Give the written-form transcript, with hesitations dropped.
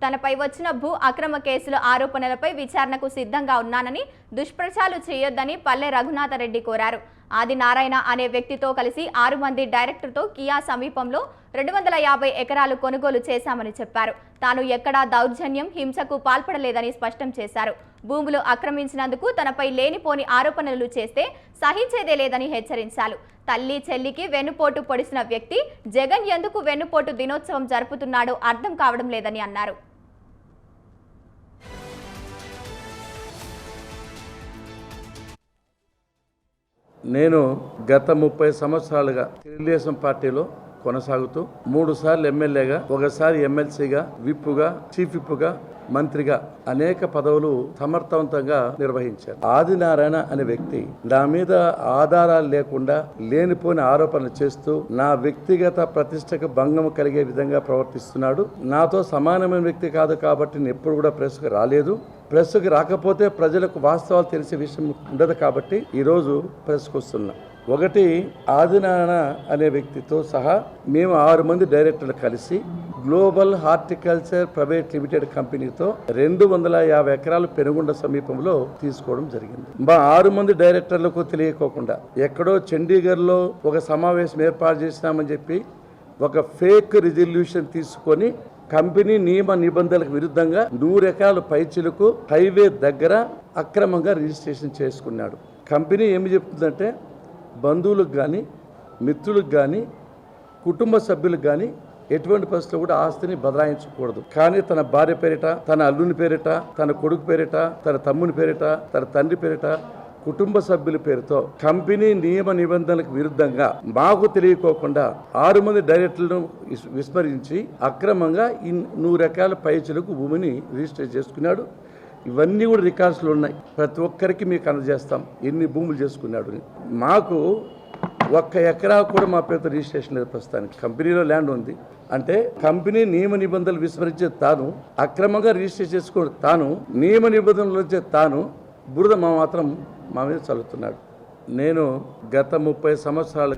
తనపై వచ్చిన భూ అక్రమ కేసుల ఆరోపణలపై విచారణకు సిద్ధంగా ఉన్నానని దుష్ప్రచారాలు చేయొద్దని పల్లె రఘునాథరెడ్డి కోరారు. ఆదినారాయణ అనే వ్యక్తితో కలిసి 6 మంది డైరెక్టర్తో కియా సమీపంలో 250 ఎకరాలు కొనుగోలు చేశామని చెప్పారు. తాను ఎక్కడా దౌర్జన్యం, హింసకు పాల్పడలేదని స్పష్టం చేశారు. భూములు ఆక్రమించినందుకు తనపై లేనిపోని ఆరోపణలు చేస్తే సహించేదే లేదని హెచ్చరించారు. తల్లి చెల్లికి వెన్నుపోటు పొడిచిన వ్యక్తి జగన్ ఎందుకు వెన్నుపోటు దినోత్సవం జరుపుతున్నాడో అర్థం కావడం లేదని అన్నారు. నేను గత 30 సంవత్సరాలుగా తెలుగుదేశం పార్టీలో కొనసాగుతూ 3 సార్లు ఎమ్మెల్యేగా, ఒకసారి ఎమ్మెల్సీగా, విప్పుగా, చీఫ్ విప్పుగా, మంత్రిగా అనేక పదవులు సమర్థవంతంగా నిర్వహించారు. ఆదినారాయణ అనే వ్యక్తి నా మీద ఆధారాలు లేకుండా లేనిపోని ఆరోపణలు చేస్తూ నా వ్యక్తిగత ప్రతిష్టకు భంగం కలిగే విధంగా ప్రవర్తిస్తున్నాడు. నాతో సమానమైన వ్యక్తి కాదు కాబట్టి నేను ఎప్పుడు కూడా ప్రెస్కు రాలేదు. ప్రెస్కు రాకపోతే ప్రజలకు వాస్తవాలు తెలిసే విషయం ఉండదు కాబట్టి ఈరోజు ప్రెస్కు వస్తున్నా. ఒకటి, ఆదినారాయణ అనే వ్యక్తితో సహా మేము 6 మంది డైరెక్టర్లు కలిసి గ్లోబల్ హార్టికల్చర్ ప్రైవేట్ లిమిటెడ్ కంపెనీతో 250 ఎకరాలు పెనుగొండ సమీపంలో తీసుకోవడం జరిగింది. మా 6 మంది డైరెక్టర్లకు తెలియకోకుండా ఎక్కడో చండీగఢ్లో ఒక సమావేశం ఏర్పాటు చేసినామని చెప్పి ఒక ఫేక్ రిజల్యూషన్ తీసుకొని కంపెనీ నియమ నిబంధనలకు విరుద్ధంగా 100 ఎకరాల పైచిలకు హైవే దగ్గర అక్రమంగా రిజిస్ట్రేషన్ చేసుకున్నాడు. కంపెనీ ఏమి చెప్తుందంటే బంధువులకు కానీ, మిత్రులకు కానీ, కుటుంబ సభ్యులకు కానీ ఎటువంటి పరిస్థితుల్లో కూడా ఆస్తిని బదలాయించకూడదు. కానీ తన భార్య పేరిట, తన అల్లుని పేరిట, తన కొడుకు పేరిట, తన తమ్ముని పేరిట, తన తండ్రి పేరిట, కుటుంబ సభ్యుల పేరుతో కంపెనీ నియమ నిబంధనలకు విరుద్ధంగా మాకు తెలియకోకుండా 6 మంది డైరెక్టర్లను విస్మరించి అక్రమంగా 100 ఎకరాల పైచులకు భూమిని రిజిస్టర్ చేసుకున్నాడు. ఇవన్నీ కూడా రికార్డ్స్లో ఉన్నాయి. ప్రతి ఒక్కరికి మీకు అందజేస్తాం ఎన్ని భూములు చేసుకున్నాడు. మాకు 1 ఎకరా కూడా మా పేరుతో రిజిస్ట్రేషన్ లేదు ప్రస్తుతానికి. కంపెనీలో ల్యాండ్ ఉంది అంటే కంపెనీ నియమ నిబంధనలు విస్మరించే తాను, అక్రమంగా రిజిస్టర్ చేసుకోవడం తాను, నియమ నిబంధనలు వచ్చే తాను, బురద మాత్రం మా మీద చల్లుతున్నాడు. నేను గత 30 సంవత్సరాలు